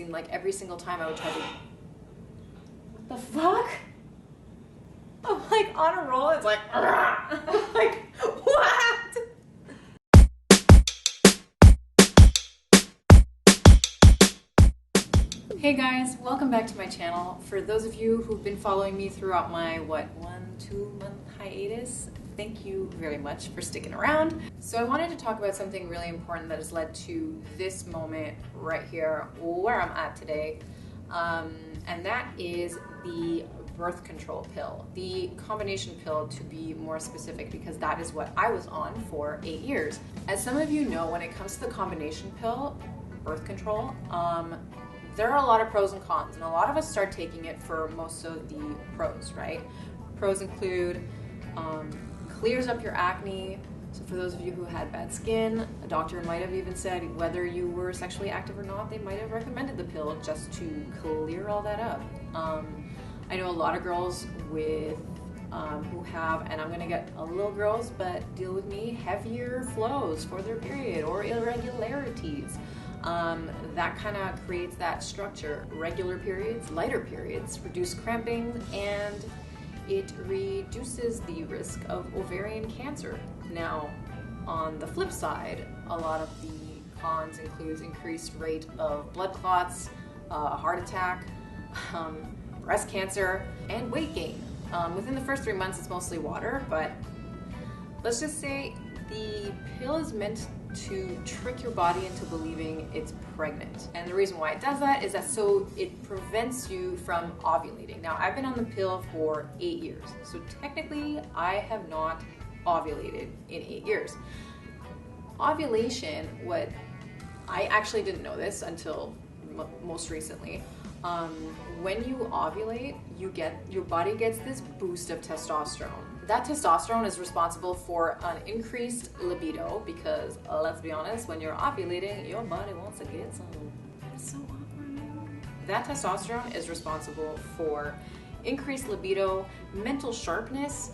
seemed like every single time I would try to... What the fuck? I'm like on a roll, it's like... like, what? Hey guys, welcome back to my channel. For those of you who've been following me throughout my, 1-2 month hiatus, thank you very much for sticking around. So I wanted to talk about something really important that has led to this moment right here where I'm at today. And that is the birth control pill, the combination pill to be more specific, because that is what I was on for 8 years. As some of you know, when it comes to the combination pill, birth control, there are a lot of pros and cons, and a lot of us start taking it for most of the pros, right? Pros include clears up your acne. So for those of you who had bad skin, a doctor might have even said whether you were sexually active or not, they might have recommended the pill just to clear all that up. I know a lot of girls with who have, and I'm gonna get a little gross, but deal with me, heavier flows for their period or irregularities. That kind of creates that structure. Regular periods, lighter periods, reduce cramping, and it reduces the risk of ovarian cancer. Now, on the flip side, a lot of the cons includes increased rate of blood clots, heart attack, breast cancer, and weight gain. Within the first 3 months, it's mostly water, but let's just say the pill is meant to trick your body into believing it's pregnant. And the reason why it does that is that so it prevents you from ovulating. Now, I've been on the pill for 8 years, so technically I have not ovulated in 8 years. Ovulation, what I actually didn't know this until most recently. When you ovulate, your body gets this boost of testosterone. That testosterone is responsible for an increased libido because, let's be honest, when you're ovulating, your body wants to get some. It's so awkward. That testosterone is responsible for increased libido, mental sharpness,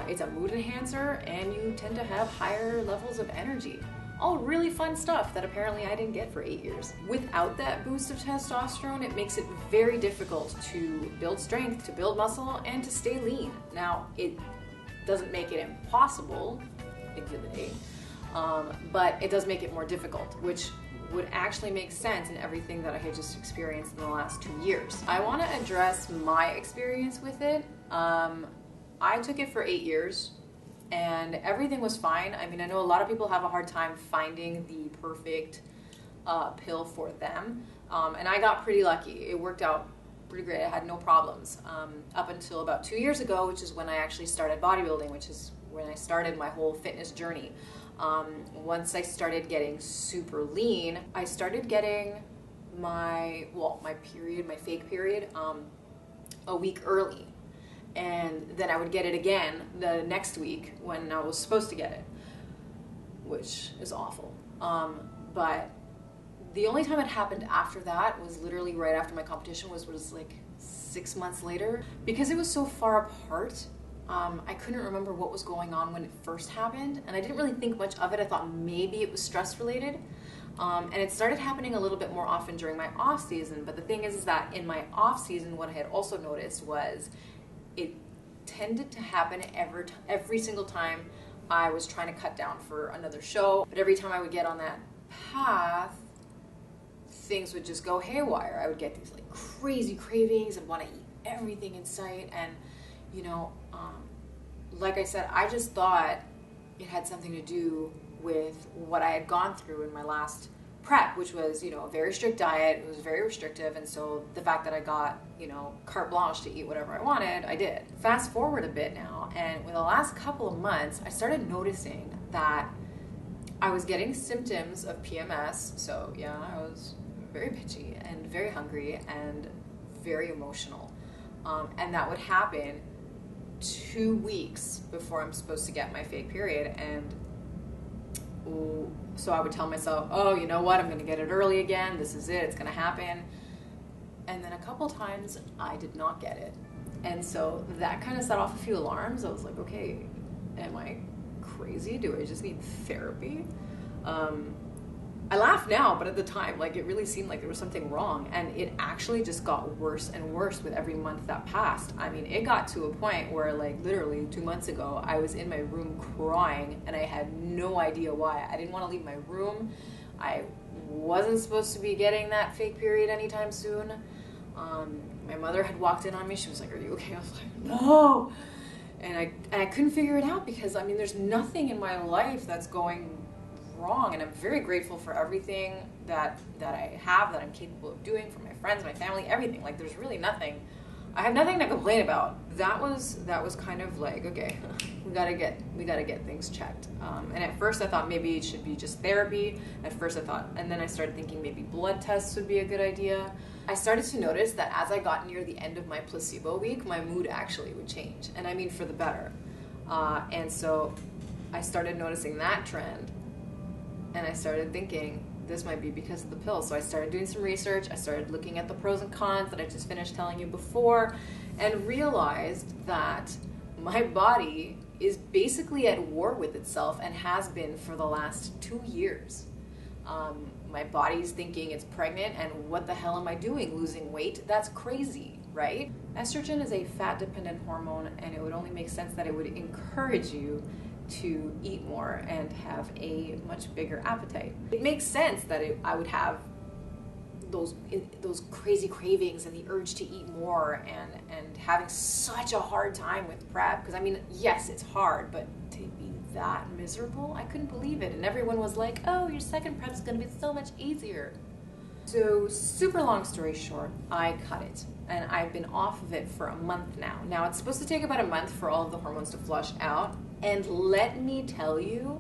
it's a mood enhancer, and you tend to have higher levels of energy. All really fun stuff that apparently I didn't get for 8 years. Without that boost of testosterone, it makes it very difficult to build strength, to build muscle, and to stay lean. Now, it doesn't make it impossible, exhibit A, but it does make it more difficult, which would actually make sense in everything that I had just experienced in the last 2 years. I want to address my experience with it. I took it for 8 years. And everything was fine. I mean, I know a lot of people have a hard time finding the perfect pill for them. And I got pretty lucky. It worked out pretty great. I had no problems up until about 2 years ago, which is when I actually started bodybuilding, which is when I started my whole fitness journey. Once I started getting super lean, I started getting my fake period, a week early. And then I would get it again the next week when I was supposed to get it, which is awful. But the only time it happened after that was literally right after my competition, was like 6 months later. Because it was so far apart, I couldn't remember what was going on when it first happened, and I didn't really think much of it. I thought maybe it was stress related. And it started happening a little bit more often during my off season. But the thing is that in my off season, what I had also noticed was it tended to happen every single time I was trying to cut down for another show. But every time I would get on that path, things would just go haywire. I would get these like crazy cravings and want to eat everything in sight. And you know, like I said, I just thought it had something to do with what I had gone through in my last prep, which was, you know, a very strict diet. It was very restrictive, and so the fact that I got, you know, carte blanche to eat whatever I wanted, I did. Fast forward a bit now, and in the last couple of months, I started noticing that I was getting symptoms of PMS. So yeah, I was very bitchy and very hungry and very emotional, and that would happen 2 weeks before I'm supposed to get my fake period. And so I would tell myself, oh, you know what, I'm gonna get it early again, this is it, it's gonna happen. And then a couple times I did not get it. And so that kind of set off a few alarms. I was like, okay, am I crazy? Do I just need therapy? I laugh now, but at the time, like, it really seemed like there was something wrong, and it actually just got worse and worse with every month that passed. I mean, it got to a point where, like, literally 2 months ago, I was in my room crying, and I had no idea why. I didn't want to leave my room. I wasn't supposed to be getting that fake period anytime soon. My mother had walked in on me. She was like, "Are you okay?" I was like, "No." And I couldn't figure it out because, I mean, there's nothing in my life that's going wrong, and I'm very grateful for everything that I have, that I'm capable of doing, for my friends, my family, everything. Like, there's really nothing. I have nothing to complain about. That was kind of like, okay, we gotta get things checked. And at first I thought maybe it should be just therapy. At first I thought, and then I started thinking maybe blood tests would be a good idea. I started to notice that as I got near the end of my placebo week, my mood actually would change, and I mean for the better. And so I started noticing that trend, and I started thinking, this might be because of the pill. So I started doing some research. I started looking at the pros and cons that I just finished telling you before, and realized that my body is basically at war with itself and has been for the last 2 years. My body's thinking it's pregnant, and what the hell am I doing? Losing weight? That's crazy, right? Estrogen is a fat-dependent hormone, and it would only make sense that it would encourage you to eat more and have a much bigger appetite. It makes sense that I would have those crazy cravings and the urge to eat more, and having such a hard time with prep, because I mean, yes, it's hard, but to be that miserable, I couldn't believe it. And everyone was like, "Oh, your second prep is going to be so much easier." So, super long story short, I cut it, and I've been off of it for a month now. Now, it's supposed to take about a month for all of the hormones to flush out, and let me tell you,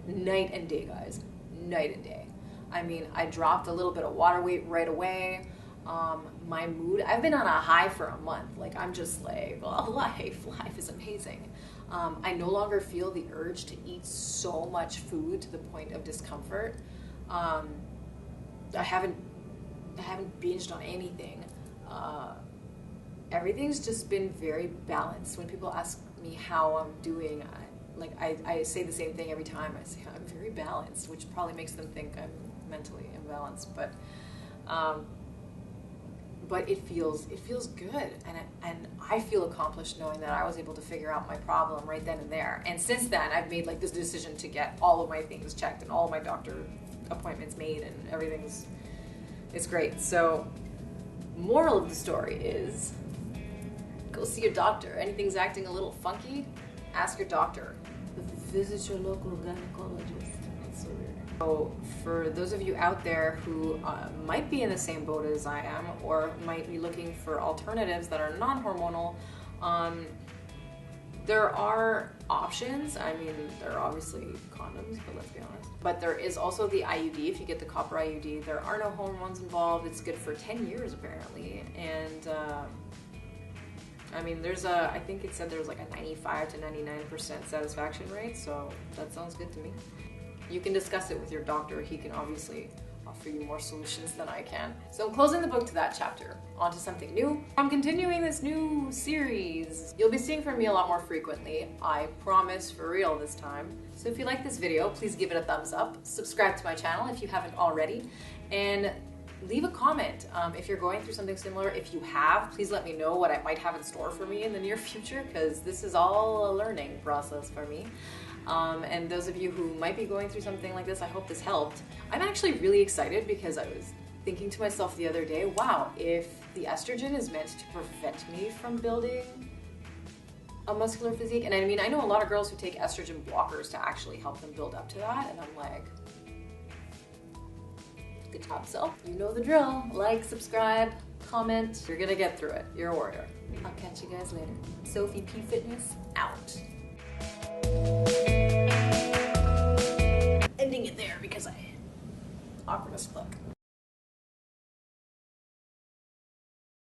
night and day, guys, night and day. I mean, I dropped a little bit of water weight right away. My mood, I've been on a high for a month. Like, I'm just like, oh, life is amazing. I no longer feel the urge to eat so much food to the point of discomfort. I haven't binged on anything. Everything's just been very balanced. When people ask me how I'm doing, I say the same thing every time. I say I'm very balanced, which probably makes them think I'm mentally imbalanced, but it feels good, and I feel accomplished knowing that I was able to figure out my problem right then and there. And since then, I've made like this decision to get all of my things checked and all of my doctor appointments made, and it's great. So, moral of the story is, go see your doctor. Anything's acting a little funky, ask your doctor. Visit your local gynecologist. That's so weird. So for those of you out there who might be in the same boat as I am, or might be looking for alternatives that are non-hormonal, there are options. I mean, there are obviously condoms, but let's be honest. But there is also the IUD. If you get the copper IUD, there are no hormones involved. It's good for 10 years apparently, and I mean, I think it said there was like a 95 to 99% satisfaction rate, so that sounds good to me. You can discuss it with your doctor. He can obviously offer you more solutions than I can. So I'm closing the book to that chapter. On to something new. I'm continuing this new series. You'll be seeing from me a lot more frequently. I promise, for real this time. So if you like this video, please give it a thumbs up. Subscribe to my channel if you haven't already. And leave a comment if you're going through something similar. If you have, please let me know what I might have in store for me in the near future, because this is all a learning process for me. And those of you who might be going through something like this, I hope this helped. I'm actually really excited because I was thinking to myself the other day, wow, if the estrogen is meant to prevent me from building a muscular physique, and I mean, I know a lot of girls who take estrogen blockers to actually help them build up to that, and I'm like, good job, self. You know the drill. Like, subscribe, comment. You're gonna get through it. You're a warrior. I'll catch you guys later. Sophie P Fitness out.